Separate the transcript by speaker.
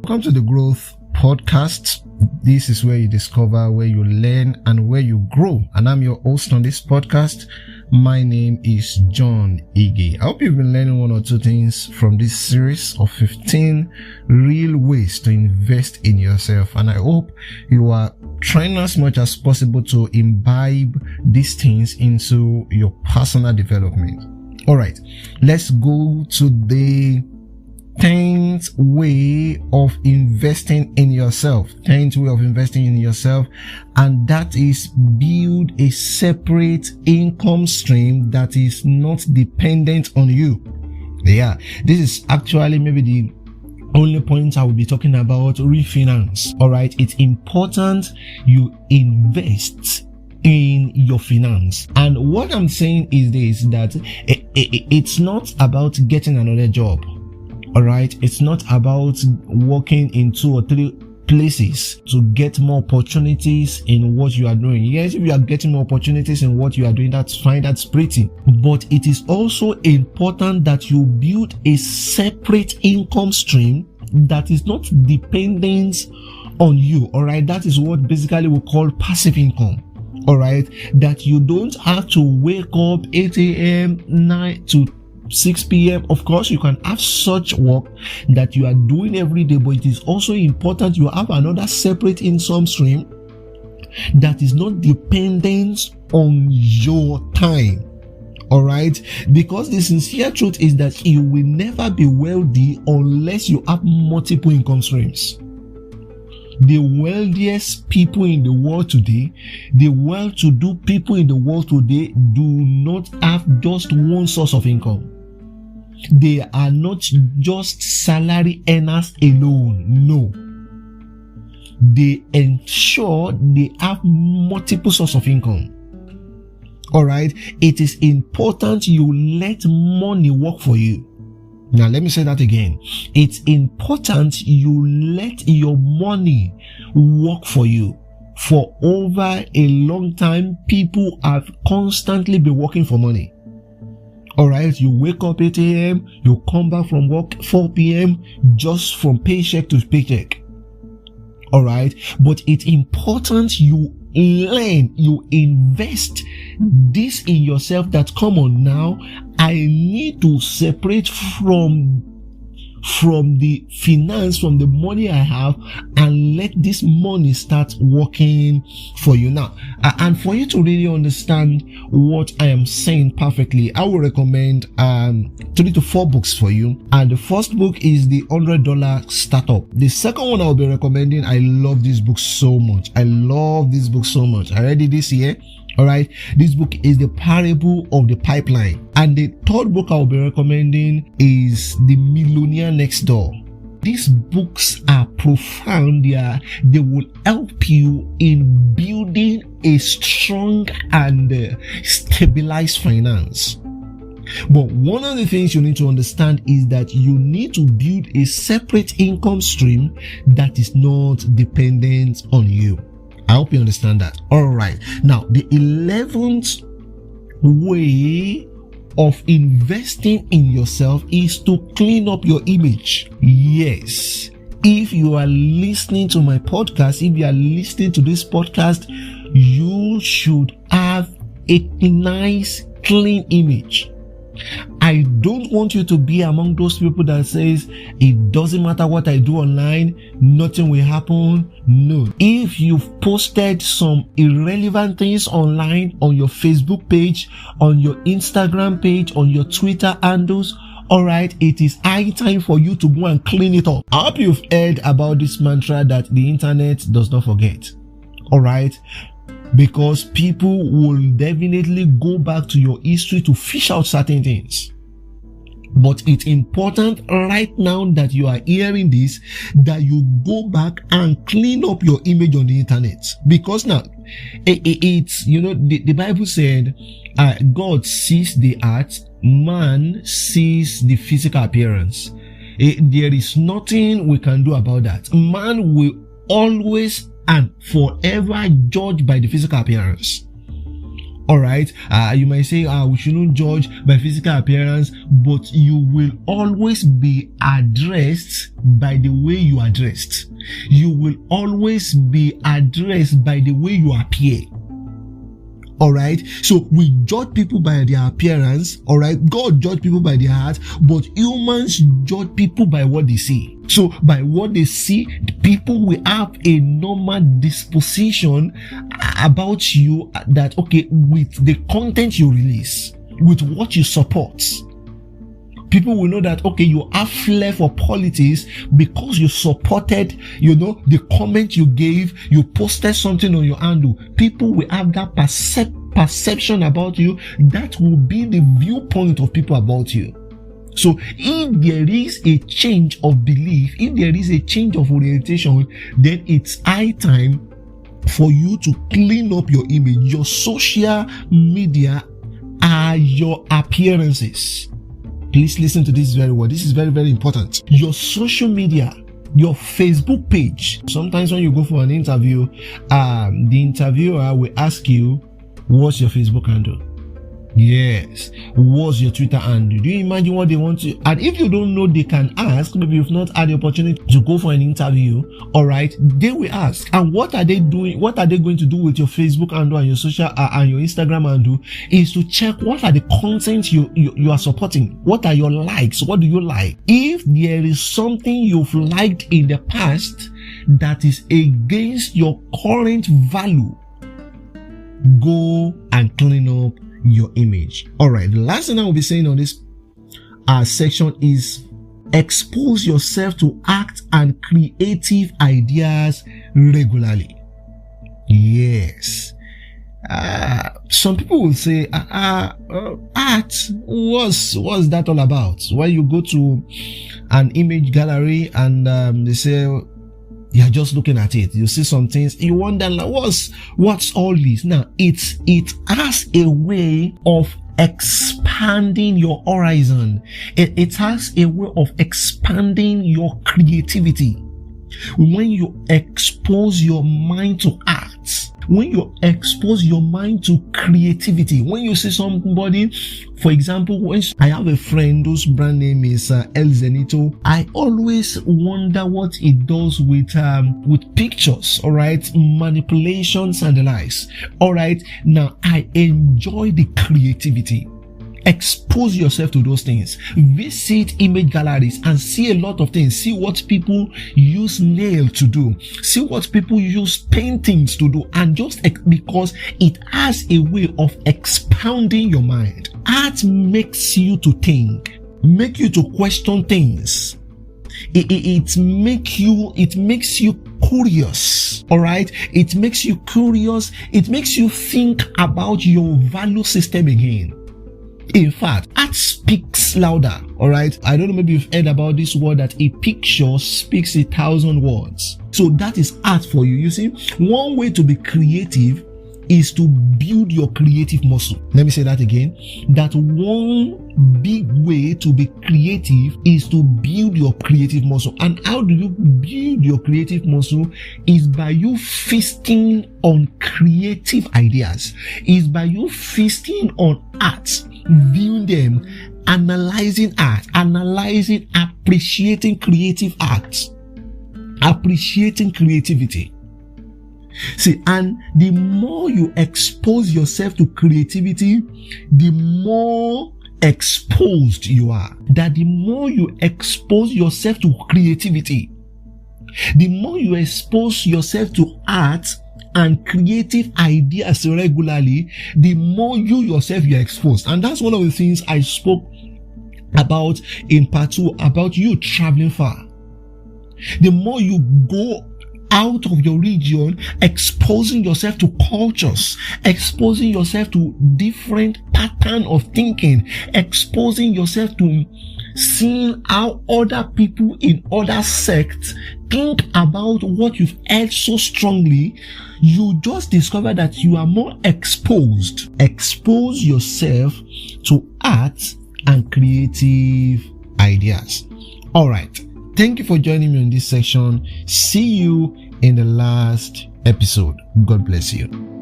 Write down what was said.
Speaker 1: Welcome to the Growth Podcast. This is where you discover, where you learn, and where you grow. And I'm your host on this podcast. My name is John Ige. I hope you've been learning one or two things from this series of 15 real ways to invest in yourself. And I hope you are trying as much as possible to imbibe these things into your personal development. All right, let's go to the 10th way of investing in yourself. 10th way of investing in yourself, and that is build a separate income stream that is not dependent on you. Yeah, this is actually maybe the only point I will be talking about refinance. All right, it's important you invest in your finance. And what I'm saying is this, that it's not about getting another job. All right, it's not about working in 2 or 3 places to get more opportunities in what you are doing. Yes, if you are getting more opportunities in what you are doing, that's fine, that's pretty. But it is also important that you build a separate income stream that is not dependent on you. All right, that is what basically we call passive income. All right, that you don't have to wake up 8 a.m. 9 to 6 p.m. Of course, you can have such work that you are doing every day, but it is also important you have another separate income stream that is not dependent on your time. All right, because the sincere truth is that you will never be wealthy unless you have multiple income streams. The wealthiest people in the world today, the well-to-do people in the world today, do not have just one source of income. They are not just salary earners alone. No. They ensure they have multiple sources of income. All right. It is important you let money work for you. Now, let me say that again. It's important you let your money work for you. For over a long time, people have constantly been working for money. All right, you wake up 8 a.m., you come back from work 4 p.m. just from paycheck to paycheck. All right, but it's important you learn, you invest this in yourself, that come on now, I need to separate from the finance, from the money I have, and let this money start working for you. Now, and for you to really understand what I am saying perfectly, I will recommend 3 to 4 books for you. And the first book is the $100 Startup. The second one I'll be recommending, I love this book so much. I read it this year. All right, this book is The Parable of the Pipeline. And the third book I'll be recommending is The Millionaire Next Door. These books are profound. They will help you in building a strong and stabilized finance. But one of the things you need to understand is that you need to build a separate income stream that is not dependent on you. I hope you understand that. All right. Now, the 11th way of investing in yourself is to clean up your image. Yes. If you are listening to my podcast, if you are listening to this podcast, you should have a nice, clean image. I don't want you to be among those people that says it doesn't matter what I do online, nothing will happen. No. If you've posted some irrelevant things online on your Facebook page, on your Instagram page, on your Twitter handles, all right, it is high time for you to go and clean it up. I hope you've heard about this mantra that the internet does not forget. All right. Because people will definitely go back to your history to fish out certain things. But it's important right now that you are hearing this, that you go back and clean up your image on the internet. Because now, it's, the Bible said, God sees the heart, man sees the physical appearance. There is nothing we can do about that. Man will always and forever judged by the physical appearance. All right. You might say, we shouldn't judge by physical appearance, but you will always be addressed by the way you are dressed. You will always be addressed by the way you appear. All right. So we judge people by their appearance. All right. God judge people by their heart, but humans judge people by what they see. So by what they see, people will have a normal disposition about you that, okay, with the content you release, with what you support. People will know that, okay, you have flair for politics because you supported, the comment you gave, you posted something on your handle. People will have that perception about you. That will be the viewpoint of people about you. So if there is a change of belief, if there is a change of orientation, then it's high time for you to clean up your image. Your social media are your appearances. Please listen to this very well. This is very, very important. Your social media, your Facebook page. Sometimes when you go for an interview, the interviewer will ask you, what's your Facebook handle? Yes. What's your Twitter handle? Do you imagine what they want to? And if you don't know, they can ask. Maybe you've not had the opportunity to go for an interview. All right. They will ask. And what are they doing? What are they going to do with your Facebook handle and your social and your Instagram handle? Is to check what are the content you are supporting. What are your likes? What do you like? If there is something you've liked in the past that is against your current value, go and clean up your image. All right. The last thing I will be saying on this section is expose yourself to act and creative ideas regularly. Yes. Some people will say, art, what's that all about? When you go to an image gallery and they say, you're just looking at it, you see some things, you wonder, like, what's all this? Now, it has a way of expanding your horizon. It has a way of expanding your creativity. When you expose your mind to art, when you expose your mind to creativity, when you see somebody, for example, when I have a friend whose brand name is El Zenito, I always wonder what it does with pictures, all right, manipulations and the likes. All right, now I enjoy the creativity. Expose yourself to those things. Visit image galleries and see a lot of things. See what people use nail to do. See what people use paintings to do. And just because it has a way of expounding your mind. Art makes you to think, make you to question things. It makes you curious. All right. It makes you curious. It makes you think about your value system again. In fact, art speaks louder. All right. I don't know, maybe you've heard about this word that a picture speaks 1,000 words. So that is art for you. You see, one way to be creative is to build your creative muscle. Let me say that again. That one big way to be creative is to build your creative muscle. And how do you build your creative muscle? Is by you feasting on creative ideas. Is by you feasting on art, viewing them, analyzing art, appreciating creative art, appreciating creativity. See, and the more you expose yourself to creativity, the more exposed you are. That the more you expose yourself to creativity, the more you expose yourself to art and creative ideas regularly, the more you yourself you're exposed. And that's one of the things I spoke about in part 2 about you traveling far. The more you go out of your region, exposing yourself to cultures, exposing yourself to different pattern of thinking, exposing yourself to seeing how other people in other sects think about what you've heard so strongly, you just discover that you are more exposed. Expose yourself to art and creative ideas. All right. Thank you for joining me on this section. See you in the last episode. God bless you.